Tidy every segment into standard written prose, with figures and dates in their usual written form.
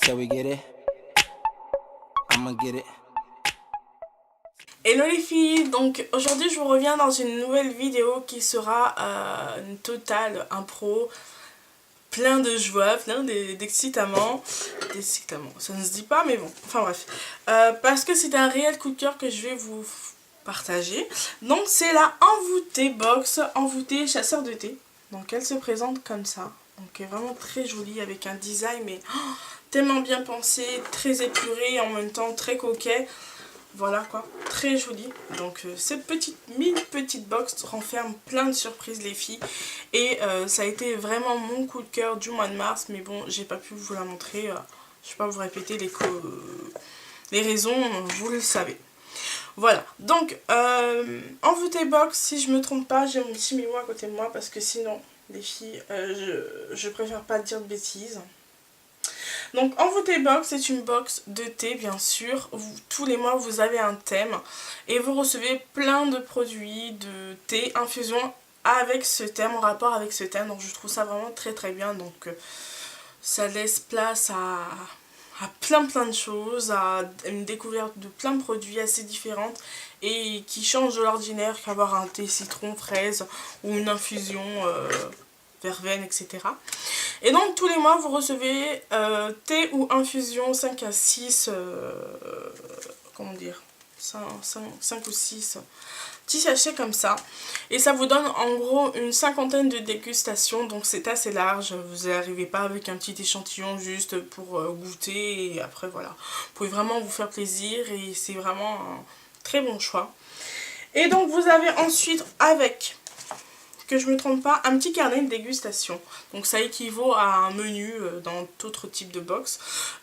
Shall we get it? I'ma get it. Hello les filles, donc aujourd'hui je vous reviens dans une nouvelle vidéo qui sera une totale impro, plein de joie, plein d'excitement, ça ne se dit pas mais bon, enfin bref, parce que c'est un réel coup de cœur que je vais vous partager. Donc c'est la envoûtée box, envoûtée chasseur de thé, donc elle se présente comme ça, donc elle est vraiment très jolie avec un design mais tellement bien pensé, très épuré et en même temps très coquet. Voilà quoi, très joli. Donc cette mini petite box renferme plein de surprises les filles. Et ça a été vraiment mon coup de cœur du mois de mars. Mais bon, j'ai pas pu vous la montrer. Je vais pas vous répéter les raisons, vous le savez. Voilà, donc envoûtée box, si je me trompe pas, j'ai mon petit Mimo à côté de moi. Parce que sinon, les filles, je préfère pas dire de bêtises. Donc envoûtée box, c'est une box de thé bien sûr. Tous les mois vous avez un thème et vous recevez plein de produits de thé, infusion avec ce thème, en rapport avec ce thème. Donc je trouve ça vraiment très bien. Donc ça laisse place à plein de choses, à une découverte de plein de produits assez différentes et qui changent de l'ordinaire qu'avoir un thé citron, fraise ou une infusion verveine, etc. Et donc tous les mois vous recevez thé ou infusion 5 à 6, comment dire, 5 ou 6 petits sachets comme ça. Et ça vous donne en gros une cinquantaine de dégustations, donc c'est assez large. Vous n'arrivez pas avec un petit échantillon juste pour goûter et après voilà. Vous pouvez vraiment vous faire plaisir et c'est vraiment un très bon choix. Et donc vous avez ensuite avec, que je me trompe pas, un petit carnet de dégustation. Donc ça équivaut à un menu dans d'autres types de box.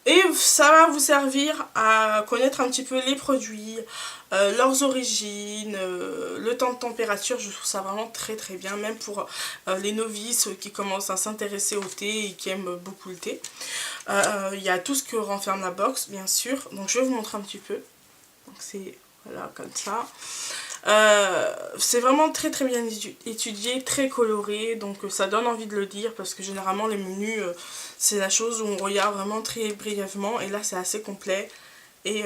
Et ça va vous servir à connaître un petit peu les produits, leurs origines, le temps de température. Je trouve ça vraiment très bien, même pour les novices qui commencent à s'intéresser au thé et qui aiment beaucoup le thé. Il y a tout ce que renferme la box, bien sûr. Donc je vais vous montrer un petit peu. Donc c'est voilà comme ça. C'est vraiment très bien étudié, très coloré, donc ça donne envie de le dire parce que généralement les menus c'est la chose où on regarde vraiment très brièvement et là c'est assez complet et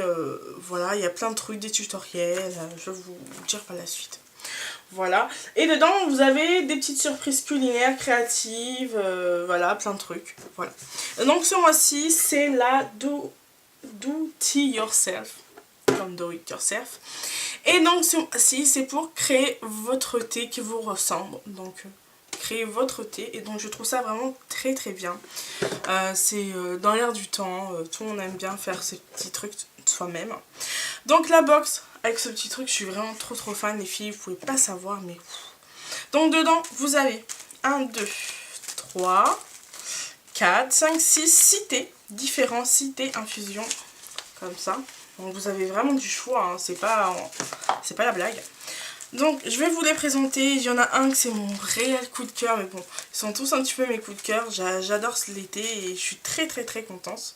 voilà, il y a plein de trucs, des tutoriels, je vais vous dire par la suite. Voilà, et dedans vous avez des petites surprises culinaires, créatives, voilà, plein de trucs, voilà. Donc ce mois-ci c'est la Do It Yourself, comme Do It Yourself. Et donc si c'est pour créer votre thé qui vous ressemble, donc créer votre thé, et donc je trouve ça vraiment très bien. C'est dans l'air du temps, tout le monde aime bien faire ces petits trucs soi-même. Donc la box avec ce petit truc, je suis vraiment trop fan les filles, vous pouvez pas savoir mais... Donc dedans vous avez 1, 2, 3, 4, 5, 6, 6 thés, différents 6 thés infusions, comme ça. Donc vous avez vraiment du choix, hein, c'est pas la blague. Donc je vais vous les présenter, il y en a un que c'est mon réel coup de cœur, mais bon, ils sont tous un petit peu mes coups de cœur, j'adore l'été et je suis très contente.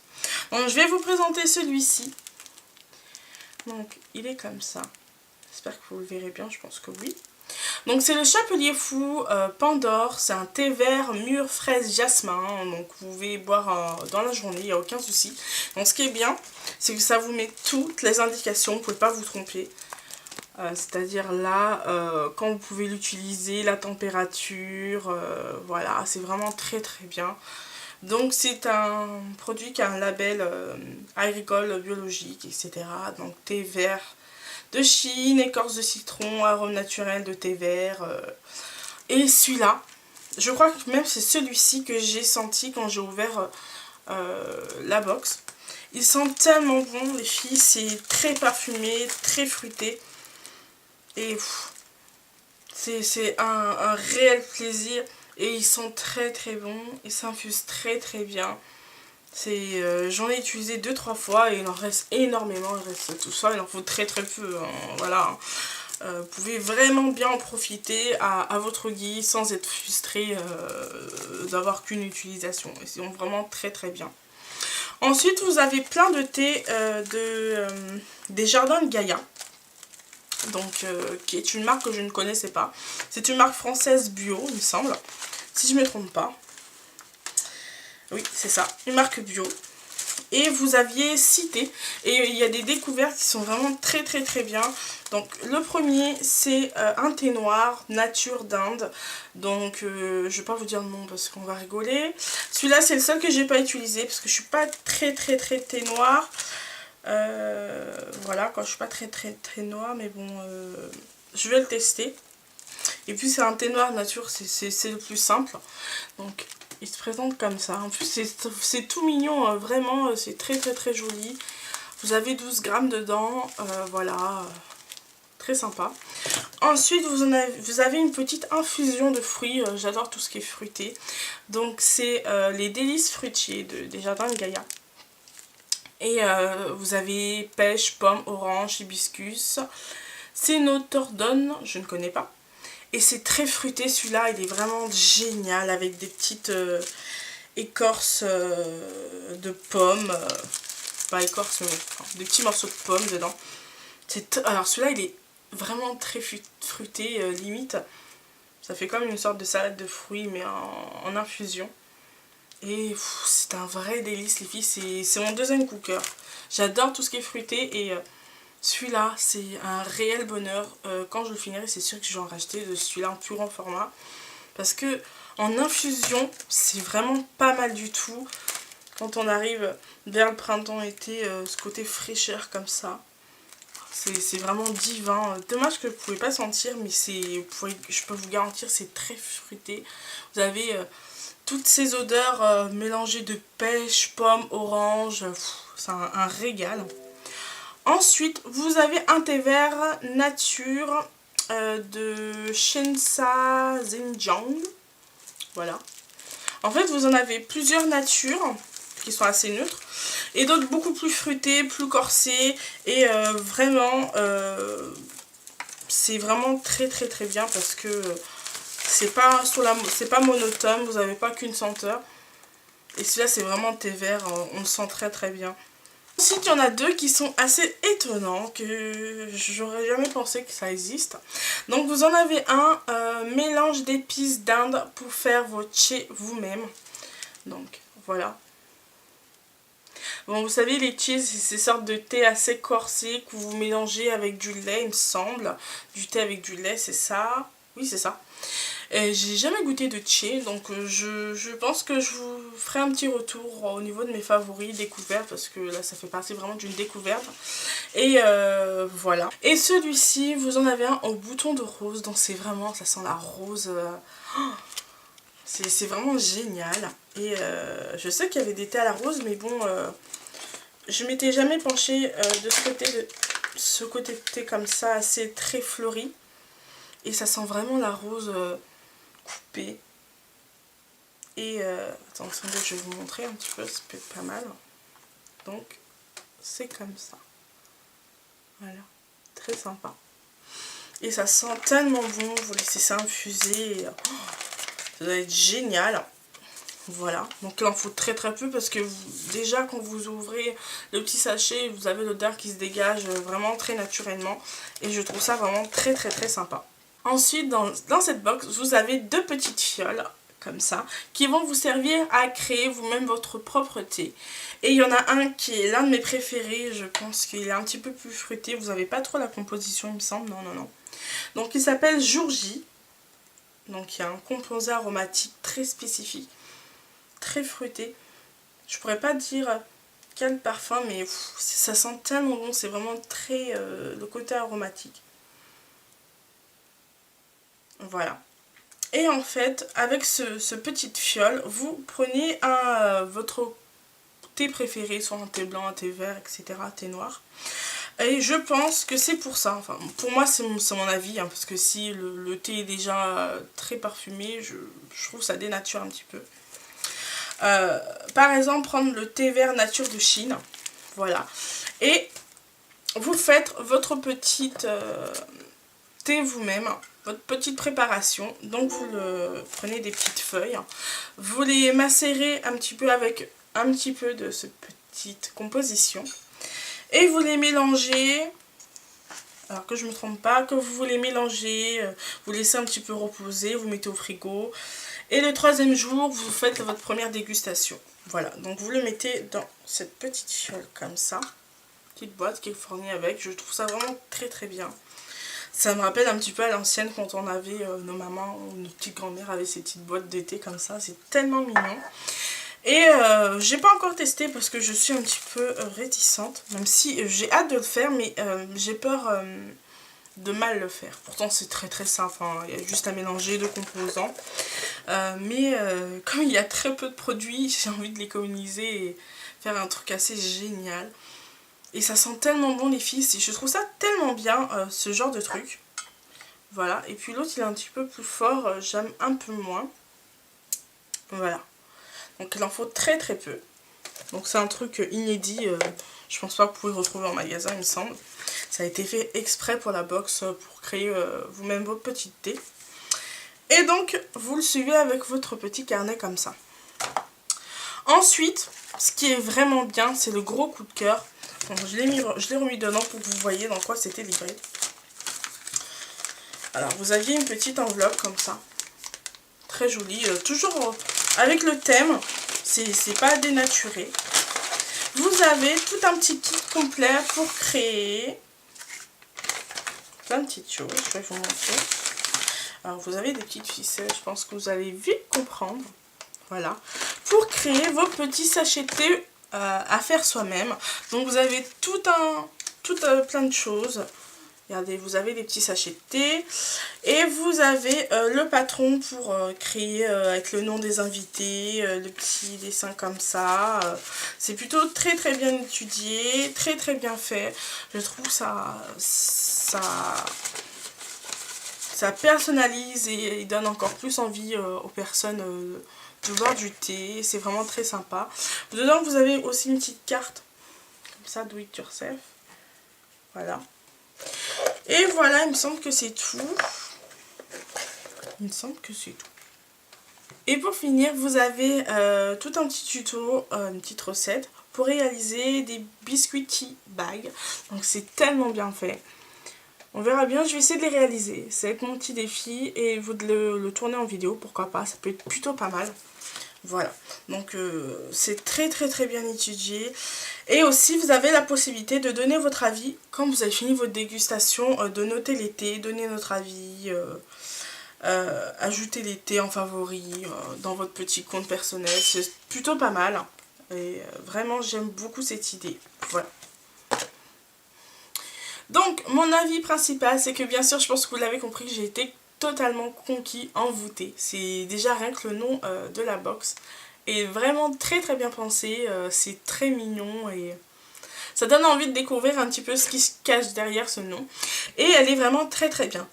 Donc je vais vous présenter celui-ci. Donc il est comme ça, j'espère que vous le verrez bien, je pense que oui. Donc c'est le Chapelier Fou Pandore, c'est un thé vert mûr fraise jasmin, donc vous pouvez boire dans la journée, il n'y a aucun souci. Donc ce qui est bien, c'est que ça vous met toutes les indications, vous ne pouvez pas vous tromper. C'est-à-dire là, quand vous pouvez l'utiliser, la température, voilà, c'est vraiment très bien. Donc c'est un produit qui a un label agricole, biologique, etc. Donc thé vert de Chine, écorce de citron, arôme naturel de thé vert. Et celui-là, je crois que même c'est celui-ci que j'ai senti quand j'ai ouvert la box. Il sent tellement bon les filles, c'est très parfumé, très fruité. Et c'est un réel plaisir. Et ils sont très bons, ils s'infusent très bien. J'en ai utilisé 2-3 fois et il en reste énormément, il reste tout ça, il en faut très peu, hein, voilà. Vous pouvez vraiment bien en profiter à votre guise sans être frustré d'avoir qu'une utilisation. Ils sont vraiment très bien. Ensuite vous avez plein de thé des Jardins de Gaïa. Donc qui est une marque que je ne connaissais pas. C'est une marque française bio, il me semble, si je ne me trompe pas. Oui, c'est ça, une marque bio. et vous aviez cité, et il y a des découvertes qui sont vraiment très très très bien. Donc le premier c'est un thé noir nature d'Inde, donc je vais pas vous dire le nom parce qu'on va rigoler. Celui-là c'est le seul que j'ai pas utilisé parce que je suis pas très thé noir. Voilà, quand je suis pas très noir, mais bon, je vais le tester. Et puis c'est un thé noir nature, c'est le plus simple. Donc il se présente comme ça. En plus c'est tout mignon, vraiment, c'est très joli. Vous avez 12 grammes dedans, voilà, très sympa. Ensuite vous avez une petite infusion de fruits, j'adore tout ce qui est fruité. Donc c'est les délices fruitiers des jardins de Gaïa. Et vous avez pêche, pomme, orange, hibiscus. Cénotordone, je ne connais pas. Et c'est très fruité celui-là, il est vraiment génial avec des petites écorces de pommes. Pas écorces, mais enfin, des petits morceaux de pommes dedans. Alors celui-là il est vraiment très fruité, limite. Ça fait comme une sorte de salade de fruits mais en infusion. Et c'est un vrai délice les filles, c'est mon deuxième coup de cœur. J'adore tout ce qui est fruité et celui-là c'est un réel bonheur. Quand je le finirai c'est sûr que je vais en racheter de celui-là en plus grand format. Parce que en infusion c'est vraiment pas mal du tout. Quand on arrive vers le printemps-été, ce côté fraîcheur comme ça. C'est vraiment divin. Dommage que vous ne pouvez pas sentir mais je peux vous garantir c'est très fruité. Vous avez... toutes ces odeurs mélangées de pêche, pomme, orange, c'est un régal. Ensuite, vous avez un thé vert nature de Shensa Zhenjiang. Voilà. En fait, vous en avez plusieurs natures qui sont assez neutres et d'autres beaucoup plus fruitées, plus corsées et vraiment, c'est vraiment très bien parce que c'est pas monotone, vous n'avez pas qu'une senteur. Et celui-là c'est vraiment thé vert, on le sent très bien. Ensuite il y en a deux qui sont assez étonnants, que j'aurais jamais pensé que ça existe. Donc vous en avez un, mélange d'épices d'Inde pour faire votre thé vous-même. Donc voilà. Bon vous savez les thés c'est ces sortes de thé assez corsés que vous mélangez avec du lait il me semble. Du thé avec du lait c'est ça, oui c'est ça. J'ai jamais goûté de thé, donc je pense que je vous ferai un petit retour au niveau de mes favoris découvertes, parce que là ça fait partie vraiment d'une découverte. Et voilà. Et celui-ci, vous en avez un au bouton de rose, donc c'est vraiment, ça sent la rose. C'est vraiment génial. Et je sais qu'il y avait des thés à la rose, mais bon, je m'étais jamais penchée de ce côté de thé comme ça, assez très fleuri. Et ça sent vraiment la rose coupée. Et attendez, je vais vous montrer un petit peu, ça peut être pas mal. Donc c'est comme ça. Voilà, très sympa. Et ça sent tellement bon, vous laissez ça infuser. Ça doit être génial. Voilà, donc là il en faut très peu parce que déjà quand vous ouvrez le petit sachet, vous avez l'odeur qui se dégage vraiment très naturellement. Et je trouve ça vraiment très sympa. Ensuite, dans cette box, vous avez deux petites fioles, comme ça, qui vont vous servir à créer vous-même votre propre thé. Et il y en a un qui est l'un de mes préférés, je pense qu'il est un petit peu plus fruité. Vous n'avez pas trop la composition, il me semble, non. Donc il s'appelle Jour J. Donc il y a un composé aromatique très spécifique, très fruité. Je pourrais pas dire quel parfum, mais ça sent tellement bon, c'est vraiment très le côté aromatique. Voilà. Et en fait, avec ce petite fiole, vous prenez votre thé préféré, soit un thé blanc, un thé vert, etc., thé noir. Et je pense que c'est pour ça, enfin, pour moi c'est mon avis, hein, parce que si le thé est déjà très parfumé, je trouve que ça dénature un petit peu. Par exemple, prendre le thé vert nature de Chine, voilà. Et vous faites votre petite thé vous-même, votre petite préparation. Donc vous prenez des petites feuilles, vous les macérez un petit peu avec un petit peu de cette petite composition et vous les mélangez. Alors que je ne me trompe pas, que vous les mélangez, vous laissez un petit peu reposer, vous mettez au frigo Et le 3e jour, vous faites votre première dégustation. Voilà, donc vous le mettez dans cette petite fiole comme ça. Petite boîte qui est fournie avec. Je trouve ça vraiment très très bien. Ça me rappelle un petit peu à l'ancienne quand on avait nos mamans ou nos petites grand-mères avaient ces petites boîtes d'été comme ça. C'est tellement mignon. Et j'ai pas encore testé parce que je suis un petit peu réticente. Même si j'ai hâte de le faire, mais j'ai peur de mal le faire. Pourtant c'est très très simple, hein. Il y a juste à mélanger 2 composants. Mais comme il y a très peu de produits, j'ai envie de l'économiser et faire un truc assez génial. Et ça sent tellement bon les filles, je trouve ça tellement bien ce genre de truc. Voilà, et puis l'autre il est un petit peu plus fort, j'aime un peu moins. Voilà, donc il en faut très très peu. Donc c'est un truc inédit, je pense pas que vous pouvez le retrouver en magasin il me semble. Ça a été fait exprès pour la box, pour créer vous-même votre petite thé. Et donc vous le suivez avec votre petit carnet comme ça. Ensuite, ce qui est vraiment bien, c'est le gros coup de cœur. Donc, je l'ai remis dedans pour que vous voyez dans quoi c'était livré. Alors vous aviez une petite enveloppe comme ça. Très jolie. Toujours avec le thème. C'est pas dénaturé. Vous avez tout un petit kit complet pour créer plein de petites choses. Je vais vous montrer. Alors vous avez des petites ficelles. Je pense que vous allez vite comprendre. Voilà. Pour créer vos petits sachets de thé à faire soi-même. Donc vous avez plein de choses. Regardez, vous avez des petits sachets de thé. Et vous avez le patron pour créer avec le nom des invités, le petit dessin comme ça. C'est plutôt très très bien étudié, très très bien fait. Je trouve ça personnalise et donne encore plus envie aux personnes de boire du thé. C'est vraiment très sympa. Dedans vous avez aussi une petite carte comme ça, do it yourself. Voilà. Et voilà, il me semble que c'est tout. Il me semble que c'est tout. Et pour finir, vous avez tout un petit tuto, une petite recette pour réaliser des biscuits tea bags. Donc c'est tellement bien fait. On verra bien, je vais essayer de les réaliser. Ça va être mon petit défi et vous de le tourner en vidéo, pourquoi pas, ça peut être plutôt pas mal. Voilà, donc c'est très très très bien étudié. Et aussi vous avez la possibilité de donner votre avis quand vous avez fini votre dégustation, de noter les thés, donner notre avis, ajouter les thés en favoris dans votre petit compte personnel. C'est plutôt pas mal et vraiment j'aime beaucoup cette idée. Voilà. Donc mon avis principal c'est que bien sûr je pense que vous l'avez compris, j'ai été totalement conquis, envoûté. C'est déjà rien que le nom de la box est vraiment très très bien pensé, c'est très mignon et ça donne envie de découvrir un petit peu ce qui se cache derrière ce nom. Et elle est vraiment très très bien.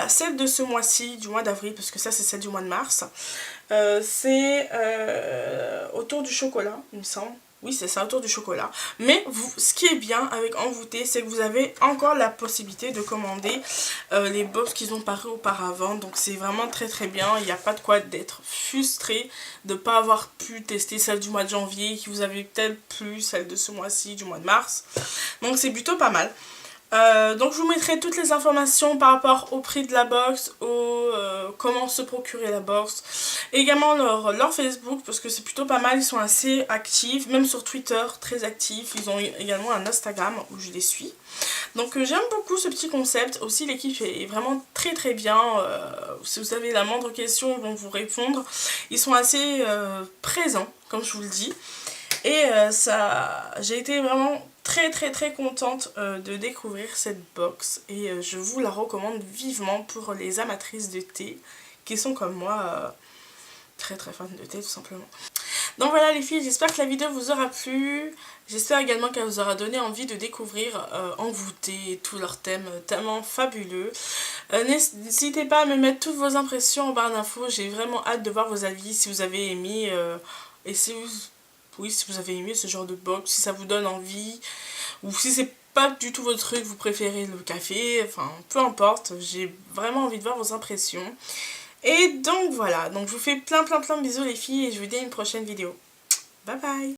Celle de ce mois-ci, du mois d'avril, parce que ça c'est celle du mois de mars, c'est autour du chocolat, il me semble. Oui, c'est ça, autour du chocolat. Mais ce qui est bien avec Envoûté, c'est que vous avez encore la possibilité de commander les box qu'ils ont paru auparavant. Donc c'est vraiment très très bien. Il n'y a pas de quoi d'être frustré de ne pas avoir pu tester celle du mois de janvier, qui vous avait peut-être plu, celle de ce mois-ci, du mois de mars. Donc c'est plutôt pas mal. Donc je vous mettrai toutes les informations par rapport au prix de la box, comment se procurer la box, également leur Facebook parce que c'est plutôt pas mal, ils sont assez actifs, même sur Twitter très actifs, ils ont également un Instagram où je les suis. Donc j'aime beaucoup ce petit concept, aussi l'équipe est vraiment très très bien, si vous avez la moindre question ils vont vous répondre, ils sont assez présents comme je vous le dis. Et j'ai été vraiment très très très contente de découvrir cette box et je vous la recommande vivement pour les amatrices de thé qui sont comme moi très très fans de thé tout simplement. Donc voilà les filles, j'espère que la vidéo vous aura plu, j'espère également qu'elle vous aura donné envie de découvrir Envoûté, tous leurs thèmes tellement fabuleux. N'hésitez pas à me mettre toutes vos impressions en barre d'infos, j'ai vraiment hâte de voir vos avis, si vous avez aimé et si vous avez aimé ce genre de box, si ça vous donne envie, ou si c'est pas du tout votre truc, vous préférez le café, enfin peu importe, j'ai vraiment envie de voir vos impressions. Et donc voilà, donc je vous fais plein de bisous les filles et je vous dis à une prochaine vidéo. Bye bye.